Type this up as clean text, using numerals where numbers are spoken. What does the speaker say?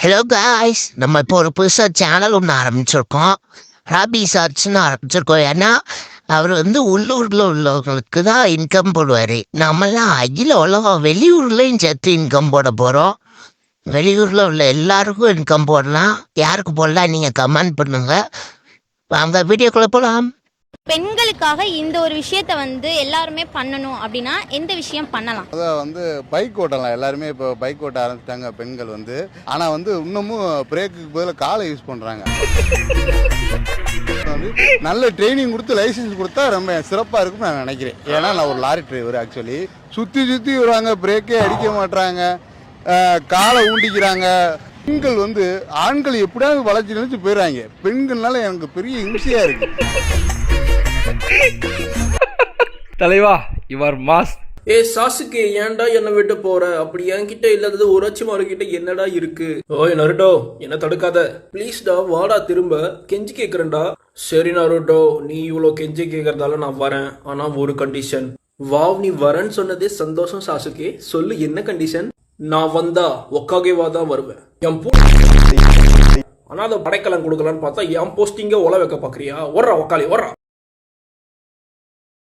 Hello guys, நம்ம இப்போ ஒரு புதுசாக சேனல் ஒன்று ஆரம்பிச்சிருக்கோம். ராபி சார்ட்ஸ்னு ஆரம்பிச்சிருக்கோம். ஏன்னா அவர் உள்ளூரில் உள்ளவங்களுக்கு தான் இன்கம் போடுவார். நம்மலாம் அகில உலகம் வெளியூர்லேயும் சேர்த்து இன்கம் போட போகிறோம். வெளியூரில் உள்ள எல்லாருக்கும் இன்கம் போடலாம். யாருக்கு போடலாம் நீங்கள் கமெண்ட் பண்ணுங்கள். வாங்க வீடியோக்குள்ளே போகலாம். பெண்களுக்காக இந்த ஒரு விஷயத்த எல்லாருமே பண்ணணும் அப்படின்னா எந்த விஷயம் பண்ணலாம்? அதை பைக் ஓட்டலாம். எல்லாருமே இப்போ பைக் ஓட்ட ஆரம்பிச்சிட்டாங்க பெண்கள் ஆனால் இன்னமும் பிரேக்குக்கு பதிலாக காலை யூஸ் பண்ணுறாங்க. நல்ல ட்ரைனிங் கொடுத்து லைசன்ஸ் கொடுத்தா ரொம்ப சிறப்பாக இருக்கும்னு நான் நினைக்கிறேன். ஏன்னா நான் ஒரு லாரி டிரைவர். ஆக்சுவலி சுற்றி வருவாங்க, பிரேக்கே அடிக்க மாட்டாங்க, காலை ஊண்டிக்கிறாங்க. பெண்கள் ஆண்கள் எப்படியாவது வளர்ச்சி நினைச்சு போயிடுறாங்க. பெண்கள்னால எனக்கு பெரிய இம்சையாக இருக்கு. தலைவா யுவர் மாஸ். சாசுக்கு ஏன்டா என்ன விட்டு போற? அப்படி என்கிட்ட இல்லாதது உரட்சிமாரு கிட்ட என்னடா இருக்கு? ஓய் நருட்டோ, என்ன தடுக்காத ப்ளீஸ்டா, வாடா திரும்ப, கெஞ்சி கேக்குறேன்டா. சரி நருட்டோ, நீ இவ்வளோ கெஞ்சி கேக்குறதால நான் வரேன். ஆனா ஒரு கண்டிஷன். வாவ், நீ வரேன்னு சொன்னதே சந்தோஷம் சாசுகே. சொல்லு என்ன கண்டிஷன்? நான் வந்தா ஒக்காகேவா தான் வருவேன். என் ஆனா அதை படைக்கலம் கொடுக்கலான்னு பார்த்தா என் போஸ்டிங்க ஒல வைக்க பாக்குறியா? ஒர்றா ஒக்காளி ஒர்றா.